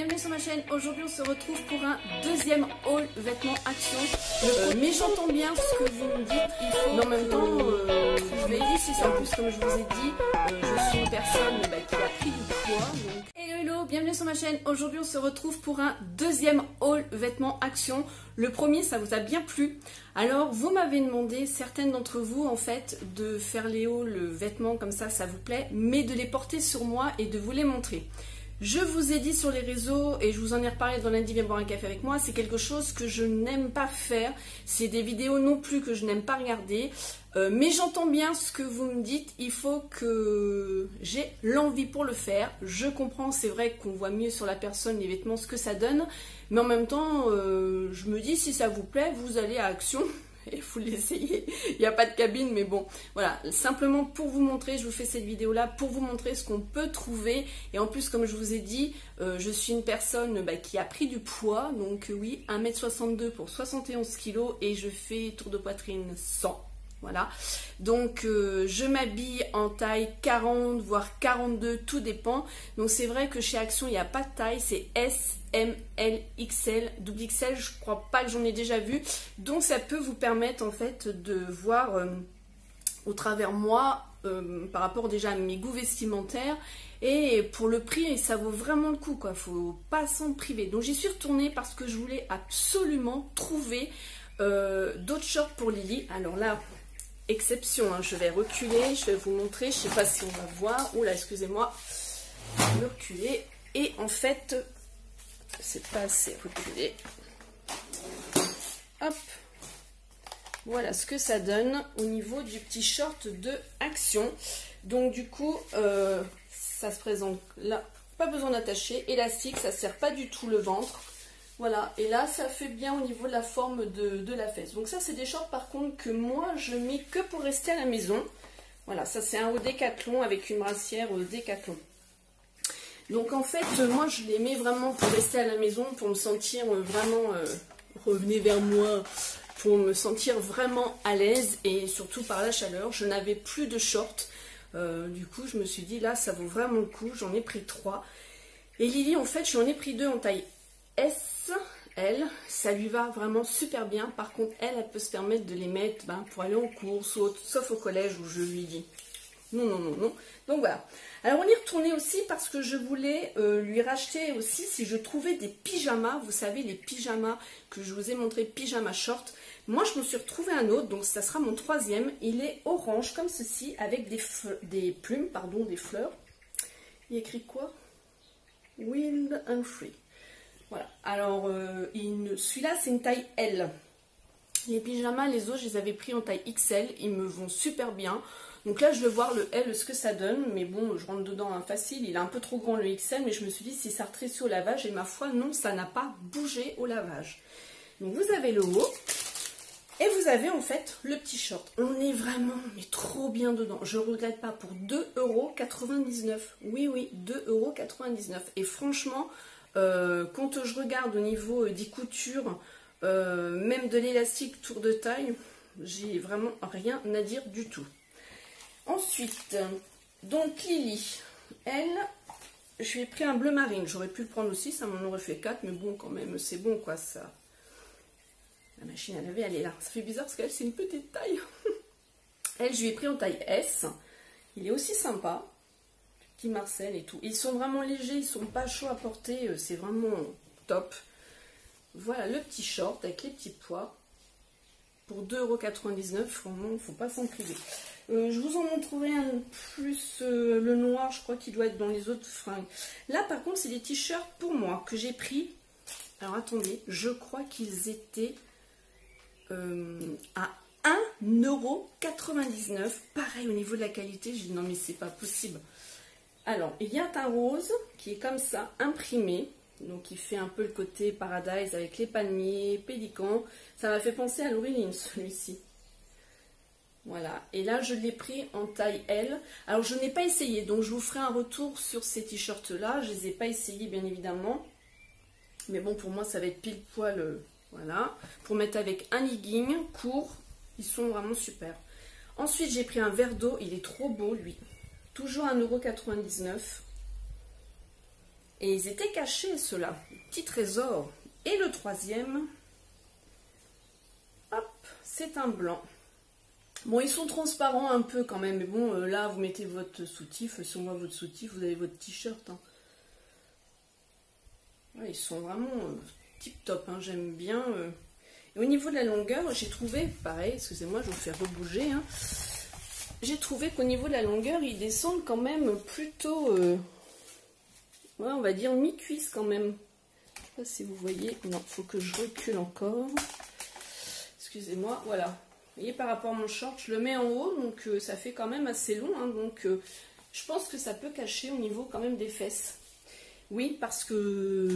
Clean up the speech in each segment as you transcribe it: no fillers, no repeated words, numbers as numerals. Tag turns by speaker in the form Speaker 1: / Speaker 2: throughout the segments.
Speaker 1: bienvenue sur ma chaîne. Aujourd'hui on se retrouve pour un deuxième haul vêtements action. Mais j'entends bien ce que vous me dites, il faut... Mais en même temps, je vais dire si c'est en plus comme je vous ai dit, je suis une personne qui a pris du poids. Donc... Hello, bienvenue sur ma chaîne. Aujourd'hui on se retrouve pour un deuxième haul vêtements action. Le premier, ça vous a bien plu. Alors vous m'avez demandé, certaines d'entre vous en fait, de faire les hauls vêtements comme ça vous plaît, mais de les porter sur moi et de vous les montrer. Je vous ai dit sur les réseaux, et je vous en ai reparlé dans lundi, viens boire un café avec moi, c'est quelque chose que je n'aime pas faire. C'est des vidéos non plus que je n'aime pas regarder. Mais j'entends bien ce que vous me dites, il faut que j'ai l'envie pour le faire. Je comprends, c'est vrai qu'on voit mieux sur la personne les vêtements, ce que ça donne. Mais en même temps, je me dis, si ça vous plaît, vous allez à Action. Et vous l'essayez, il n'y a pas de cabine, mais bon, voilà, simplement pour vous montrer, je vous fais cette vidéo là pour vous montrer ce qu'on peut trouver. Et en plus, comme je vous ai dit, je suis une personne qui a pris du poids, donc oui, 1m62 pour 71 kg et je fais tour de poitrine 100. Voilà, donc je m'habille en taille 40 voire 42, tout dépend. Donc c'est vrai que chez Action il n'y a pas de taille, c'est S, M, L, XL, double XL, je crois pas que j'en ai déjà vu. Donc ça peut vous permettre en fait de voir au travers moi par rapport déjà à mes goûts vestimentaires. Et pour le prix, ça vaut vraiment le coup, quoi. Faut pas s'en priver. Donc j'y suis retournée parce que je voulais absolument trouver d'autres shorts pour Lily. Alors là, exception, hein, je vais reculer, je vais vous montrer, je sais pas si on va voir. Oula, excusez-moi, je vais me reculer. Et en fait, c'est pas assez reculé. Hop, voilà ce que ça donne au niveau du petit short de Action. Donc du coup, ça se présente là, pas besoin d'attacher, élastique, ça sert pas du tout le ventre. Voilà, et là ça fait bien au niveau de la forme de la fesse. Donc ça c'est des shorts par contre que moi je mets que pour rester à la maison. Voilà, ça c'est un haut Décathlon avec une brassière Décathlon. Donc en fait moi je les mets vraiment pour rester à la maison, pour me sentir vraiment, revenez vers moi, pour me sentir vraiment à l'aise et surtout par la chaleur. Je n'avais plus de shorts, du coup je me suis dit là ça vaut vraiment le coup, j'en ai pris 3. Et Lily en fait j'en ai pris 2 en taille S. Elle, ça lui va vraiment super bien. Par contre, elle peut se permettre de les mettre pour aller en course ou autre, sauf au collège où je lui dis non, non, non, non. Donc voilà. Alors on y retournait aussi parce que je voulais lui racheter aussi si je trouvais des pyjamas. Vous savez, les pyjamas que je vous ai montré, pyjama short. Moi, je me suis retrouvé un autre, donc ça sera mon 3e. Il est orange comme ceci avec des plumes, pardon, des fleurs. Il écrit quoi? Wild and Free. Voilà, alors celui-là c'est une taille L. Les pyjamas, les autres, je les avais pris en taille XL, ils me vont super bien. Donc là je veux voir le L, ce que ça donne, mais bon, je rentre dedans facile, il est un peu trop grand le XL, mais je me suis dit si ça rétrécit au lavage, et ma foi non, ça n'a pas bougé au lavage. Donc vous avez le haut, et vous avez en fait le petit short. On est vraiment, mais trop bien dedans, je ne regrette pas, pour 2,99 €. Oui, oui, 2,99 €. Et franchement... quand je regarde au niveau des coutures, même de l'élastique tour de taille, j'ai vraiment rien à dire du tout. Ensuite, donc Lily, elle, je lui ai pris un bleu marine. J'aurais pu le prendre aussi, ça m'en aurait fait 4, mais bon, quand même, c'est bon quoi ça. La machine à laver, elle est là. Ça fait bizarre parce qu'elle, c'est une petite taille. Elle, je lui ai pris en taille S. Il est aussi sympa. Petit Marcel et tout. Ils sont vraiment légers, ils sont pas chauds à porter, c'est vraiment top. Voilà le petit short avec les petits pois. Pour 2,99 €, vraiment, il ne faut pas s'en priver. Je vous en montrerai un plus, le noir, je crois qu'il doit être dans les autres fringues. Là, par contre, c'est des t-shirts pour moi que j'ai pris. Alors, attendez, je crois qu'ils étaient à 1,99 €. Pareil, au niveau de la qualité, j'ai dit non, mais c'est pas possible. Alors, il y a un rose qui est comme ça, imprimé. Donc, il fait un peu le côté Paradise avec les palmiers, pélicans. Ça m'a fait penser à Laureline, celui-ci. Voilà. Et là, je l'ai pris en taille L. Alors, je n'ai pas essayé. Donc, je vous ferai un retour sur ces t-shirts-là. Je ne les ai pas essayés, bien évidemment. Mais bon, pour moi, ça va être pile poil. Voilà. Pour mettre avec un legging court. Ils sont vraiment super. Ensuite, j'ai pris un verre d'eau. Il est trop beau, lui. Toujours 1,99 €. Et ils étaient cachés, ceux-là. Petit trésor. Et le troisième, hop, c'est un blanc. Bon, ils sont transparents un peu quand même. Mais bon, là, vous mettez votre soutif. Si on voit votre soutif, vous avez votre t-shirt. Hein. Ouais, ils sont vraiment tip top. Hein, j'aime bien. Et au niveau de la longueur, j'ai trouvé, pareil, excusez-moi, je vous fais rebouger. Hein, j'ai trouvé qu'au niveau de la longueur, ils descendent quand même plutôt... ouais, on va dire mi-cuisse quand même. Je sais pas si vous voyez. Non, il faut que je recule encore. Excusez-moi, voilà. Vous voyez, par rapport à mon short, je le mets en haut, donc ça fait quand même assez long. Hein, donc je pense que ça peut cacher au niveau quand même des fesses. Oui, parce que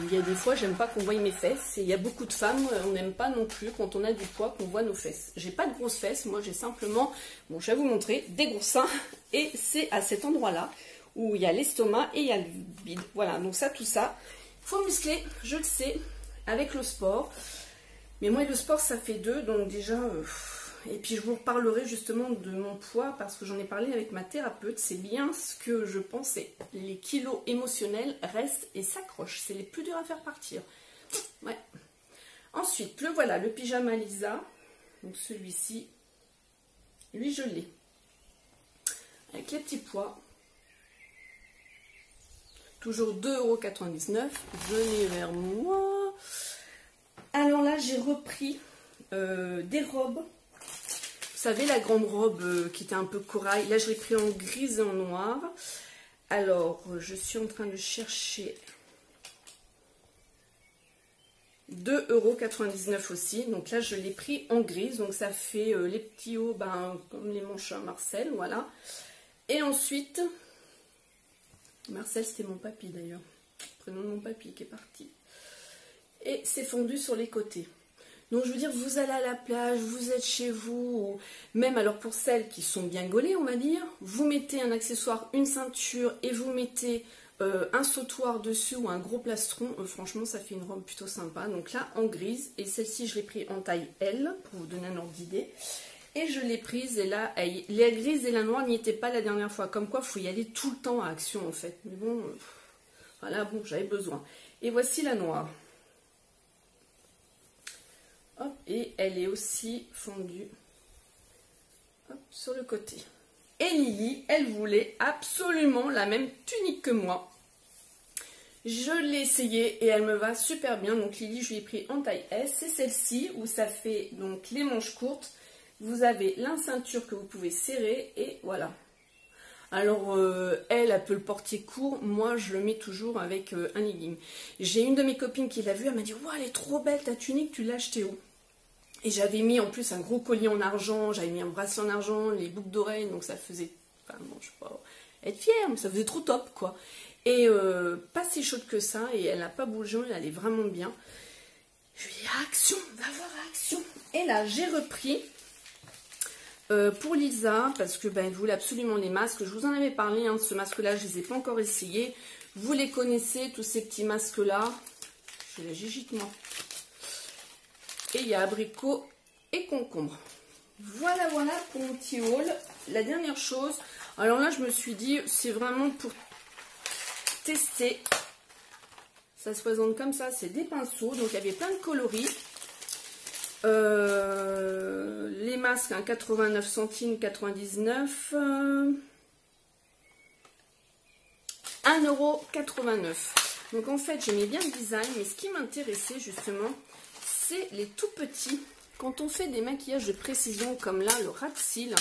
Speaker 1: il y a des fois, j'aime pas qu'on voie mes fesses. Et il y a beaucoup de femmes, on n'aime pas non plus quand on a du poids qu'on voit nos fesses. J'ai pas de grosses fesses, moi j'ai simplement, bon je vais vous montrer, des gros seins. Et c'est à cet endroit-là où il y a l'estomac et il y a le bide. Voilà, donc ça, tout ça, faut muscler, je le sais, avec le sport. Mais moi, le sport, ça fait 2, donc déjà... et puis, je vous reparlerai justement de mon poids, parce que j'en ai parlé avec ma thérapeute. C'est bien ce que je pensais. Les kilos émotionnels restent et s'accrochent. C'est les plus durs à faire partir. Ouais. Ensuite, le voilà, le pyjama Lisa. Donc, celui-ci, lui, je l'ai. Avec les petits pois. Toujours 2,99 €. Venez vers moi. Alors là, j'ai repris des robes. Vous savez, la grande robe qui était un peu corail. Là, je l'ai pris en grise et en noir. Alors, je suis en train de chercher 2,99 € aussi. Donc là, je l'ai pris en grise. Donc ça fait les petits hauts, ben, comme les manches à Marcel, voilà. Et ensuite, Marcel, c'était mon papy d'ailleurs. Prénom de mon papy qui est parti. Et c'est fondu sur les côtés. Donc je veux dire, vous allez à la plage, vous êtes chez vous, ou même alors pour celles qui sont bien gaulées, on va dire, vous mettez un accessoire, une ceinture, et vous mettez un sautoir dessus ou un gros plastron, franchement ça fait une robe plutôt sympa. Donc là en grise, et celle-ci je l'ai pris en taille L, pour vous donner un ordre d'idée. Et je l'ai prise, et là, la grise et la noire n'y étaient pas la dernière fois. Comme quoi, il faut y aller tout le temps à Action en fait. Mais bon, voilà, bon, j'avais besoin. Et voici la noire. Hop, et elle est aussi fondue hop, sur le côté. Et Lily, elle voulait absolument la même tunique que moi. Je l'ai essayée et elle me va super bien. Donc Lily, je lui ai pris en taille S. C'est celle-ci où ça fait donc les manches courtes. Vous avez la ceinture que vous pouvez serrer et voilà. Alors elle peut le porter court. Moi, je le mets toujours avec un legging. J'ai une de mes copines qui l'a vue. Elle m'a dit « Wow, elle est trop belle ta tunique, tu l'as achetée où ?» Et j'avais mis en plus un gros collier en argent, j'avais mis un bracelet en argent, les boucles d'oreilles, donc ça faisait, enfin bon, je sais pas, être fière, mais ça faisait trop top, quoi. Et pas si chaude que ça, et elle n'a pas bougé, elle est vraiment bien. Je lui ai dit, Action, va voir Action. Et là, j'ai repris pour Lisa, parce que ben, elle voulait absolument les masques. Je vous en avais parlé, hein, de ce masque-là, je ne les ai pas encore essayés. Vous les connaissez, tous ces petits masques-là. Je les gigite, moi. Et il y a abricot et concombre. Voilà, voilà pour mon petit haul. La dernière chose, alors là, je me suis dit, c'est vraiment pour tester. Ça se présente comme ça, c'est des pinceaux. Donc, il y avait plein de coloris. Les masques, hein, 89 centimes, 99. 1,89 €. Donc, en fait, j'aimais bien le design. Mais ce qui m'intéressait, justement, c'est les tout petits. Quand on fait des maquillages de précision comme là, le ras de cils,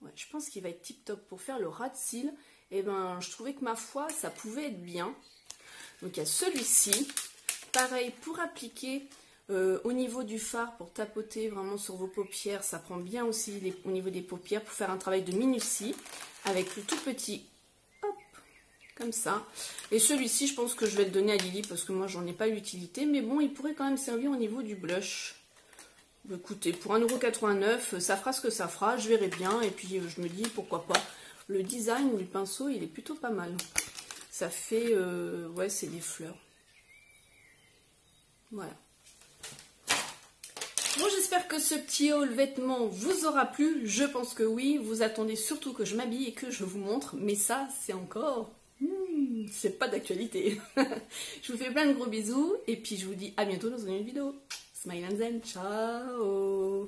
Speaker 1: ouais, je pense qu'il va être tip top pour faire le ras de cils. Et ben, je trouvais que ma foi, ça pouvait être bien. Donc il y a celui-ci, pareil pour appliquer au niveau du fard, pour tapoter vraiment sur vos paupières. Ça prend bien aussi au niveau des paupières pour faire un travail de minutie avec le tout petit. Comme ça. Et celui-ci, je pense que je vais le donner à Lily parce que moi, j'en ai pas l'utilité. Mais bon, il pourrait quand même servir au niveau du blush. Écoutez, pour 1,89 €, ça fera ce que ça fera. Je verrai bien. Et puis, je me dis, pourquoi pas. Le design du pinceau, il est plutôt pas mal. Ça fait... ouais, c'est des fleurs. Voilà. Bon, j'espère que ce petit haul vêtements vous aura plu. Je pense que oui. Vous attendez surtout que je m'habille et que je vous montre. Mais ça, c'est encore... c'est pas d'actualité. Je vous fais plein de gros bisous et puis je vous dis à bientôt dans une nouvelle vidéo. Smile and Zen, ciao.